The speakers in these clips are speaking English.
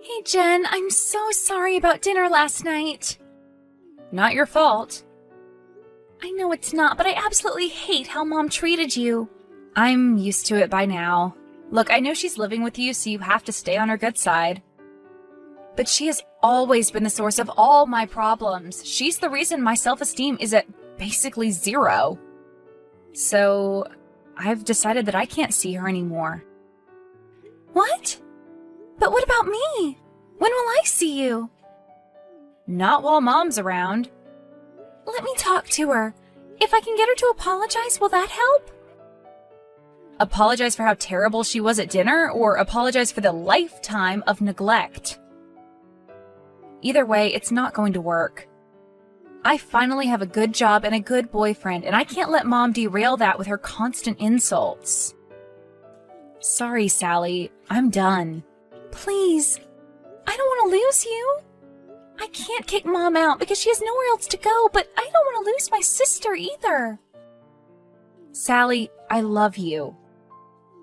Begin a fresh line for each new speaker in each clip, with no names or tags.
Hey, Jen, I'm so sorry about dinner last night. Not your fault. I know it's not, but I absolutely hate how Mom treated you. I'm used to it by now. Look, I know she's living with you, so you have to stay on her good side. But she has always been the source of all my problems. She's the reason my self-esteem is at basically 0. So, I've decided that I can't see her anymore. What? But what about me? When will I see you? Not while Mom's around. Let me talk to her. If I can get her to apologize, will that help? Apologize for how terrible she was at dinner, or apologize for the lifetime of neglect? Either way, it's not going to work. I finally have a good job and a good boyfriend, and I can't let Mom derail that with her constant insults. Sorry, Sally. I'm done. Please. I don't want to lose you. I can't kick Mom out because she has nowhere else to go, but I don't want to lose my sister either. Sally, I love you.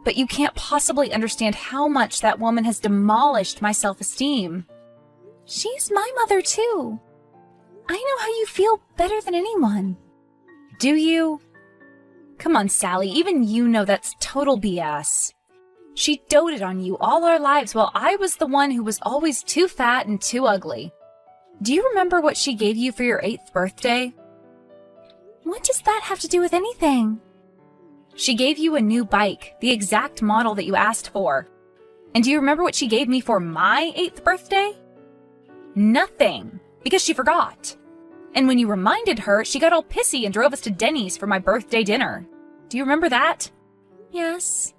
But you can't possibly understand how much that woman has demolished my self-esteem. She's my mother, too. I know how you feel better than anyone. Do you? Come on, Sally, even you know that's total BS. She doted on you all our lives while I was the one who was always too fat and too ugly. Do you remember what she gave you for your 8th birthday? What does that have to do with anything? She gave you a new bike, the exact model that you asked for. And do you remember what she gave me for my 8th birthday? Nothing, because she forgot. And when you reminded her, she got all pissy and drove us to Denny's for my birthday dinner. Do you remember that? Yes.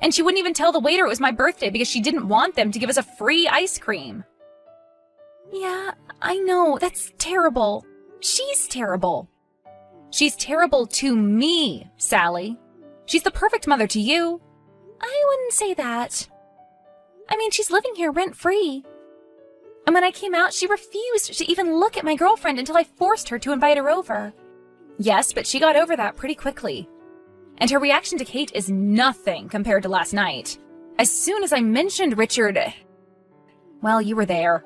And she wouldn't even tell the waiter it was my birthday because she didn't want them to give us a free ice cream. Yeah, I know, that's terrible. She's terrible. She's terrible to me, Sally. She's the perfect mother to you. I wouldn't say that. I mean, she's living here rent-free. And when I came out, she refused to even look at my girlfriend until I forced her to invite her over. Yes, but she got over that pretty quickly. And her reaction to Kate is nothing compared to last night. As soon as I mentioned Richard... Well, you were there.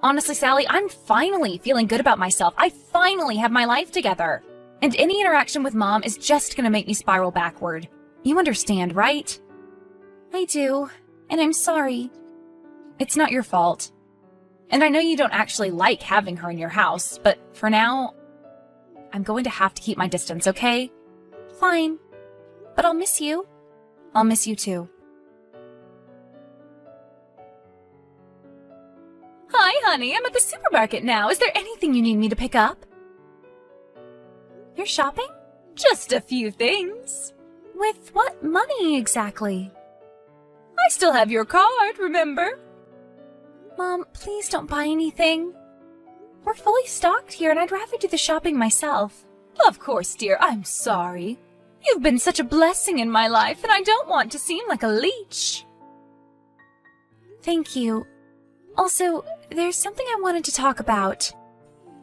Honestly, Sally, I'm finally feeling good about myself. I finally have my life together. And any interaction with Mom is just gonna make me spiral backward. You understand, right? I do. And I'm sorry. It's not your fault. And I know you don't actually like having her in your house, but for now, I'm going to have to keep my distance, okay? Fine. But I'll miss you. I'll miss you too. Hi, honey. I'm at the supermarket now. Is there anything you need me to pick up? You're shopping? Just a few things. With what money exactly? I still have your card, remember? Mom, please don't buy anything. We're fully stocked here and I'd rather do the shopping myself. Of course, dear. I'm sorry. You've been such a blessing in my life and I don't want to seem like a leech. Thank you. Also, there's something I wanted to talk about.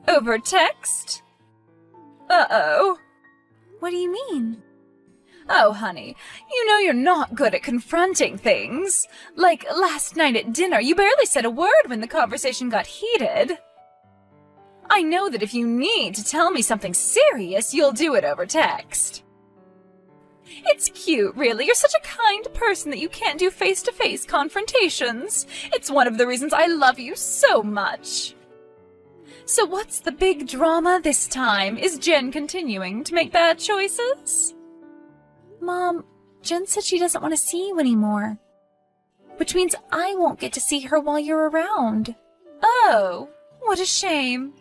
Over text? Uh-oh. What do you mean? Oh, honey, you know you're not good at confronting things. Like last night at dinner, you barely said a word when the conversation got heated. I know that if you need to tell me something serious, you'll do it over text. It's cute, really. You're such a kind person that you can't do face-to-face confrontations. It's one of the reasons I love you so much. So what's the big drama this time? Is Jen continuing to make bad choices? Mom, Jen said she doesn't want to see you anymore. Which means I won't get to see her while you're around. Oh, what a shame.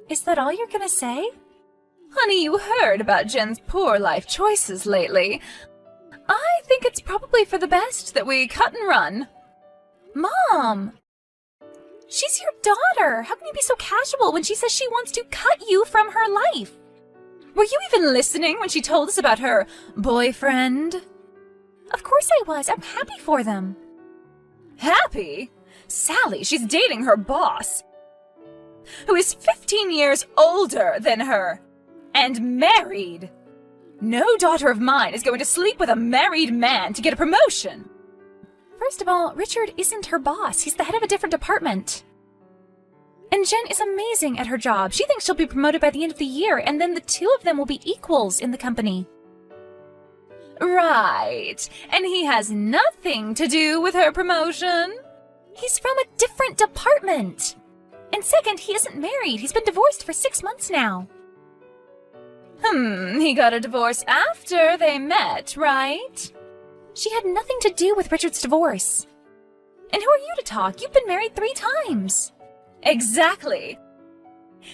Is that all you're gonna say? Honey, you heard about Jen's poor life choices lately. I think it's probably for the best that we cut and run. Mom! She's your daughter! How can you be so casual when she says she wants to cut you from her life? Were you even listening when she told us about her boyfriend? Of course I was. I'm happy for them. Happy? Sally, she's dating her boss, who is 15 years older than her. And married. No daughter of mine is going to sleep with a married man to get a promotion. First of all, Richard isn't her boss. He's the head of a different department. And Jen is amazing at her job. She thinks she'll be promoted by the end of the year, and then the two of them will be equals in the company. Right. And he has nothing to do with her promotion. He's from a different department. And second, he isn't married. He's been divorced for 6 months now. He got a divorce after they met, right? She had nothing to do with Richard's divorce. And who are you to talk? You've been married 3 times. Exactly.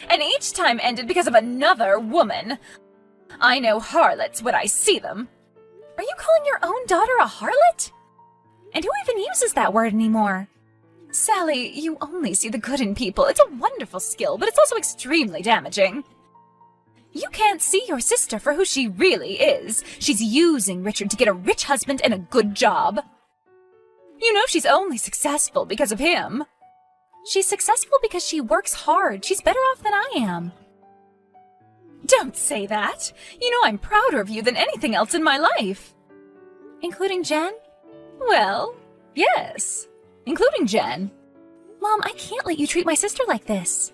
And each time ended because of another woman. I know harlots when I see them. Are you calling your own daughter a harlot? And who even uses that word anymore? Sally, you only see the good in people. It's a wonderful skill, but it's also extremely damaging. You can't see your sister for who she really is. She's using Richard to get a rich husband and a good job. You know she's only successful because of him. She's successful because she works hard. She's better off than I am. Don't say that. You know I'm prouder of you than anything else in my life. Including Jen? Well, yes. Including Jen. Mom, I can't let you treat my sister like this.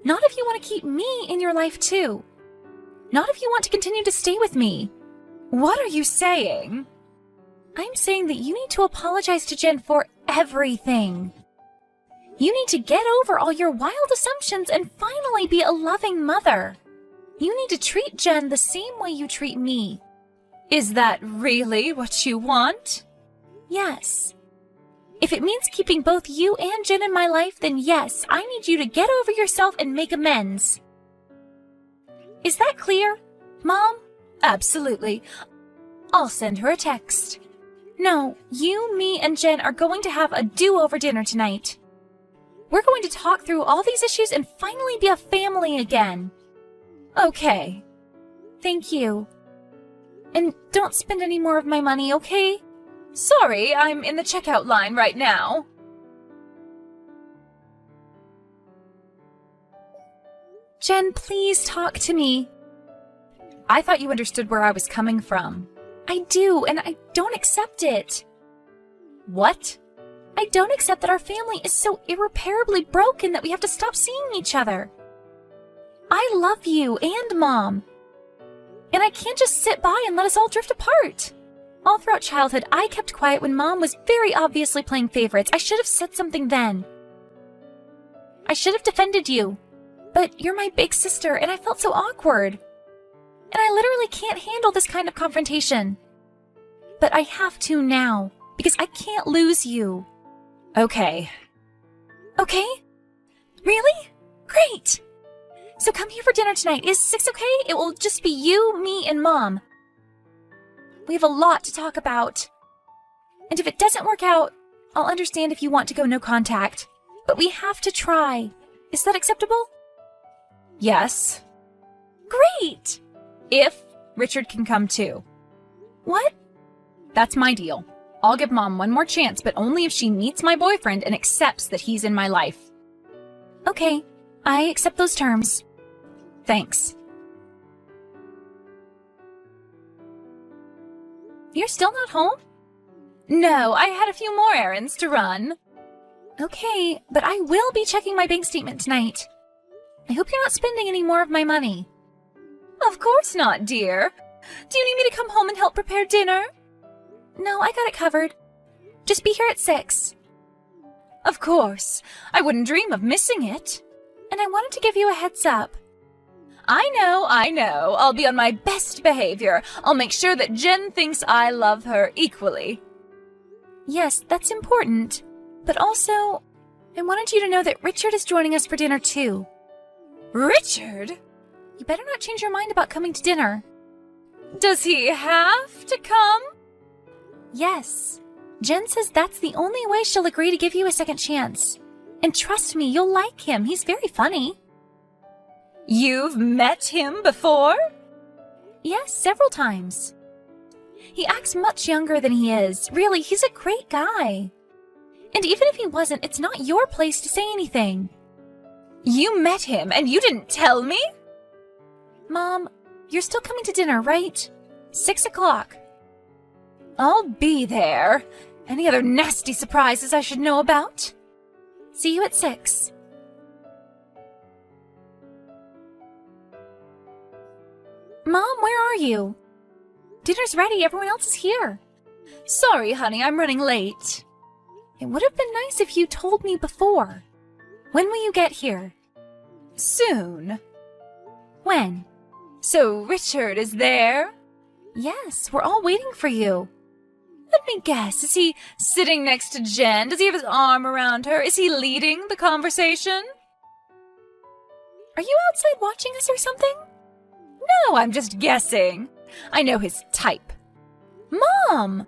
Not if you want to keep me in your life too. Not if you want to continue to stay with me. What are you saying? I'm saying that you need to apologize to Jen for everything. You need to get over all your wild assumptions and finally be a loving mother. You need to treat Jen the same way you treat me. Is that really what you want? Yes. If it means keeping both you and Jen in my life, then yes, I need you to get over yourself and make amends. Is that clear, Mom? Absolutely. I'll send her a text. No, you, me, and Jen are going to have a do-over dinner tonight. We're going to talk through all these issues and finally be a family again. Okay. Thank you. And don't spend any more of my money, okay? Sorry, I'm in the checkout line right now. Jen, please talk to me. I thought you understood where I was coming from. I do, and I don't accept it. What? I don't accept that our family is so irreparably broken that we have to stop seeing each other. I love you and Mom. And I can't just sit by and let us all drift apart. All throughout childhood, I kept quiet when Mom was very obviously playing favorites. I should have said something then. I should have defended you. But you're my big sister, and I felt so awkward. And I literally can't handle this kind of confrontation. But I have to now, because I can't lose you. Okay. Okay? Really? Great! So come here for dinner tonight. Is 6 okay? It will just be you, me, and Mom. We have a lot to talk about. And if it doesn't work out, I'll understand if you want to go no contact. But we have to try. Is that acceptable? Yes. Great! If Richard can come too. What? That's my deal. I'll give Mom one more chance, but only if she meets my boyfriend and accepts that he's in my life. Okay, I accept those terms. Thanks. You're still not home? No, I had a few more errands to run. Okay, but I will be checking my bank statement tonight. I hope you're not spending any more of my money. Of course not, dear. Do you need me to come home and help prepare dinner? No, I got it covered. Just be here at 6. Of course. I wouldn't dream of missing it. And I wanted to give you a heads up. I know. I'll be on my best behavior. I'll make sure that Jen thinks I love her equally. Yes, that's important. But also, I wanted you to know that Richard is joining us for dinner too. Richard? You better not change your mind about coming to dinner. Does he have to come? Yes. Jen says that's the only way she'll agree to give you a second chance. And trust me, you'll like him. He's very funny. You've met him before? Yes, several times. He acts much younger than he is. Really, he's a great guy. And even if he wasn't, it's not your place to say anything. You met him and you didn't tell me? Mom, you're still coming to dinner, right? 6 o'clock. I'll be there. Any other nasty surprises I should know about? See you at 6. Mom, where are you? Dinner's ready. Everyone else is here. Sorry, honey, I'm running late. It would have been nice if you told me before. When will you get here? Soon. When? So Richard is there? Yes, we're all waiting for you. Let me guess, is he sitting next to Jen? Does he have his arm around her? Is he leading the conversation? Are you outside watching us or something? No, I'm just guessing. I know his type. Mom!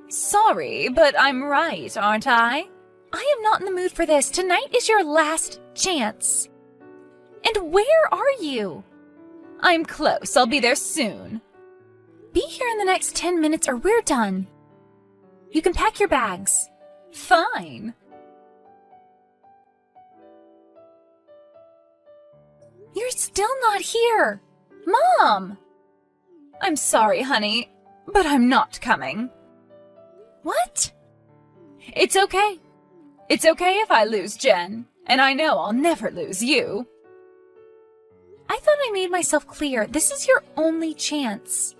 Sorry, but I'm right, aren't I? I am not in the mood for this. Tonight is your last chance. And where are you? I'm close. I'll be there soon. Be here in the next 10 minutes or we're done. You can pack your bags. Fine. You're still not here. Mom! I'm sorry, honey, but I'm not coming. What? It's okay. It's okay if I lose Jen, and I know I'll never lose you. I thought I made myself clear. This is your only chance.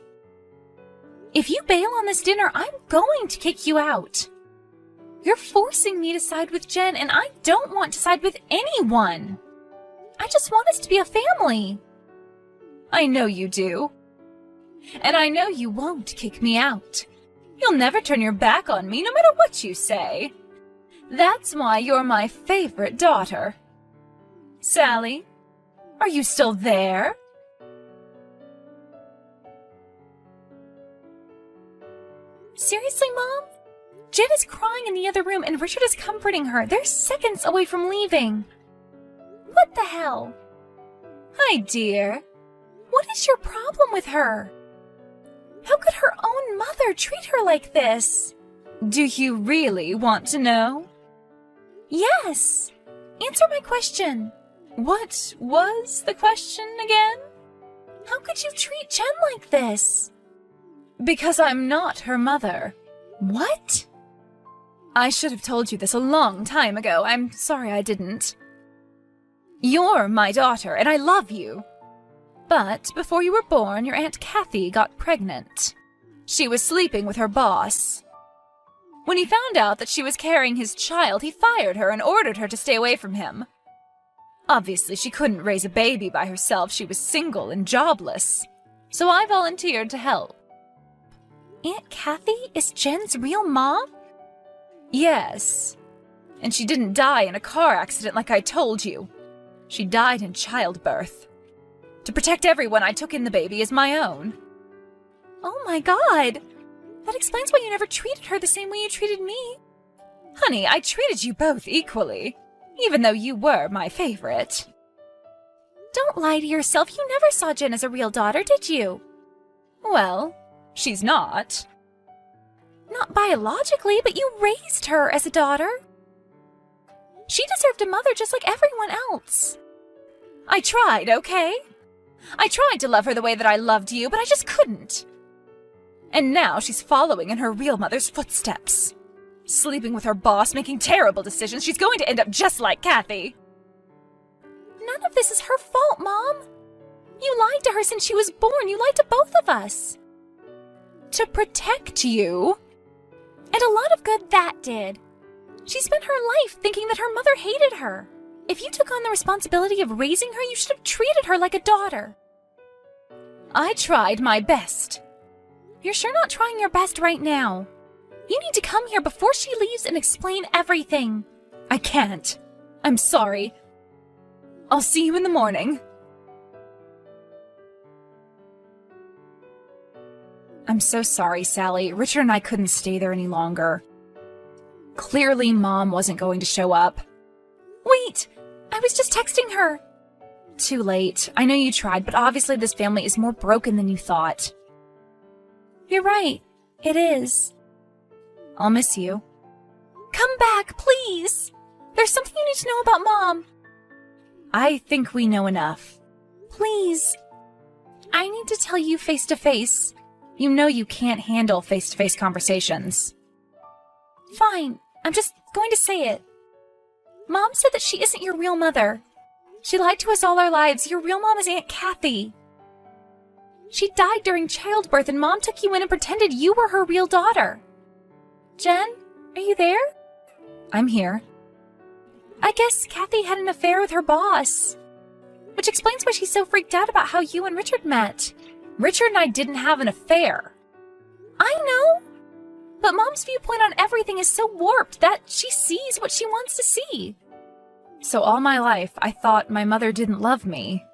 If you bail on this dinner, I'm going to kick you out. You're forcing me to side with Jen, and I don't want to side with anyone. I just want us to be a family. I know you do. And I know you won't kick me out. You'll never turn your back on me, no matter what you say. That's why you're my favorite daughter. Sally, are you still there? Seriously, Mom? Jen is crying in the other room and Richard is comforting her. They're seconds away from leaving. What the hell? Hi, dear. What is your problem with her? How could her own mother treat her like this? Do you really want to know? Yes. Answer my question. What was the question again? How could you treat Jen like this? Because I'm not her mother. What? I should have told you this a long time ago. I'm sorry I didn't. You're my daughter, and I love you. But before you were born, your Aunt Kathy got pregnant. She was sleeping with her boss. When he found out that she was carrying his child, he fired her and ordered her to stay away from him. Obviously, she couldn't raise a baby by herself. She was single and jobless. So I volunteered to help. Aunt Kathy is Jen's real mom? Yes. And she didn't die in a car accident like I told you. She died in childbirth. To protect everyone, I took in the baby as my own. Oh my God! That explains why you never treated her the same way you treated me. Honey, I treated you both equally, even though you were my favorite. Don't lie to yourself. You never saw Jen as a real daughter, did you? Well, she's not. Not biologically, but you raised her as a daughter. She deserved a mother just like everyone else. I tried, okay? I tried to love her the way that I loved you, but I just couldn't. And now she's following in her real mother's footsteps. Sleeping with her boss, making terrible decisions. She's going to end up just like Kathy. None of this is her fault, Mom. You lied to her since she was born. You lied to both of us. To protect you. And a lot of good that did. She spent her life thinking that her mother hated her. If you took on the responsibility of raising her, you should have treated her like a daughter. I tried my best. You're sure not trying your best right now. You need to come here before she leaves and explain everything. I can't. I'm sorry. I'll see you in the morning. I'm so sorry, Sally. Richard and I couldn't stay there any longer. Clearly, Mom wasn't going to show up. Wait! I was just texting her. Too late. I know you tried, but obviously this family is more broken than you thought. You're right. It is. I'll miss you. Come back, please! There's something you need to know about Mom. I think we know enough. Please. I need to tell you face to face. You know you can't handle face-to-face conversations. Fine, I'm just going to say it. Mom said that she isn't your real mother. She lied to us all our lives. Your real mom is Aunt Kathy. She died during childbirth and Mom took you in and pretended you were her real daughter. Jen, are you there? I'm here. I guess Kathy had an affair with her boss. Which explains why she's so freaked out about how you and Richard met. Richard and I didn't have an affair. I know. But Mom's viewpoint on everything is so warped that she sees what she wants to see. So all my life, I thought my mother didn't love me.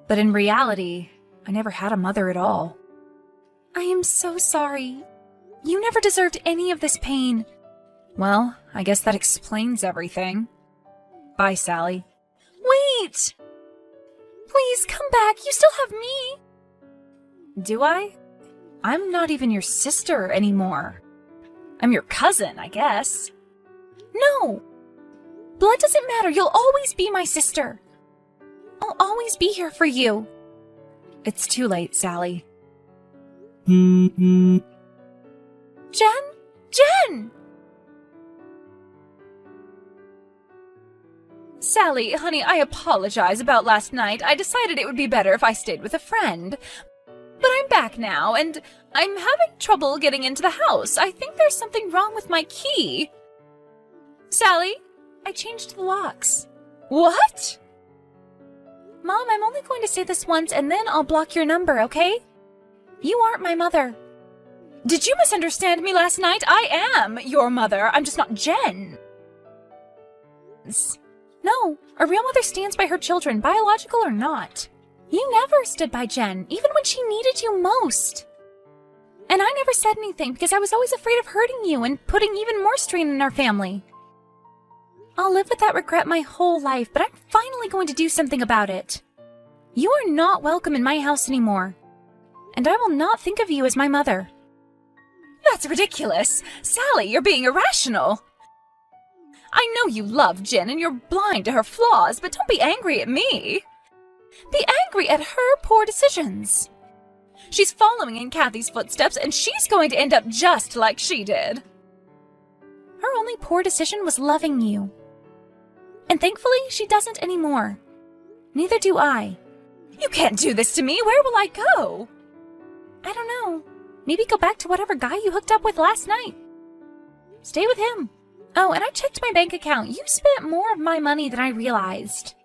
But in reality, I never had a mother at all. I am so sorry. You never deserved any of this pain. Well, I guess that explains everything. Bye, Sally. Wait! Please, come back. You still have me. Do I? I'm not even your sister anymore. I'm your cousin, I guess. No! Blood doesn't matter. You'll always be my sister. I'll always be here for you. It's too late, Sally. Jen? Jen! Sally, honey, I apologize about last night. I decided it would be better if I stayed with a friend. But I'm back now, and I'm having trouble getting into the house. I think there's something wrong with my key. Sally, I changed the locks. What? Mom, I'm only going to say this once, and then I'll block your number, okay? You aren't my mother. Did you misunderstand me last night? I am your mother. I'm just not Jen. No, a real mother stands by her children, biological or not. You never stood by Jen, even when she needed you most. And I never said anything because I was always afraid of hurting you and putting even more strain on our family. I'll live with that regret my whole life, but I'm finally going to do something about it. You are not welcome in my house anymore. And I will not think of you as my mother. That's ridiculous. Sally, you're being irrational. I know you love Jen and you're blind to her flaws, but don't be angry at me. Be angry at her poor decisions. She's following in Kathy's footsteps, and she's going to end up just like she did. Her only poor decision was loving you. And thankfully, she doesn't anymore. Neither do I. You can't do this to me. Where will I go? I don't know. Maybe go back to whatever guy you hooked up with last night. Stay with him. Oh, and I checked my bank account. You spent more of my money than I realized.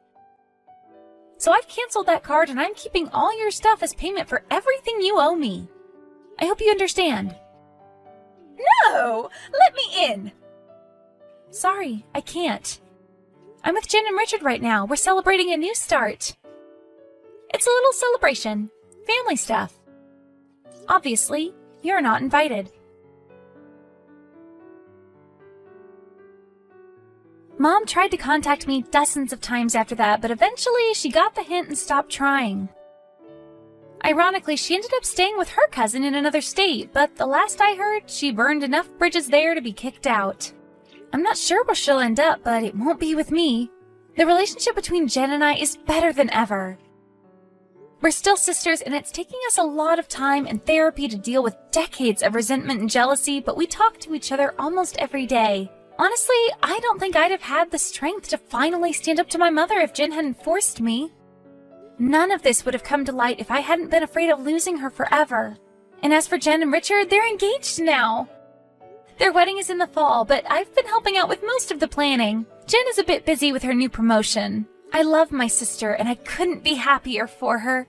So I've canceled that card and I'm keeping all your stuff as payment for everything you owe me. I hope you understand. No! Let me in! Sorry, I can't. I'm with Jen and Richard right now. We're celebrating a new start. It's a little celebration. Family stuff. Obviously, you're not invited. Mom tried to contact me dozens of times after that, but eventually she got the hint and stopped trying. Ironically, she ended up staying with her cousin in another state, but the last I heard, she burned enough bridges there to be kicked out. I'm not sure where she'll end up, but it won't be with me. The relationship between Jen and I is better than ever. We're still sisters, and it's taking us a lot of time and therapy to deal with decades of resentment and jealousy, but we talk to each other almost every day. Honestly, I don't think I'd have had the strength to finally stand up to my mother if Jen hadn't forced me. None of this would have come to light if I hadn't been afraid of losing her forever. And as for Jen and Richard, they're engaged now. Their wedding is in the fall, but I've been helping out with most of the planning. Jen is a bit busy with her new promotion. I love my sister, and I couldn't be happier for her.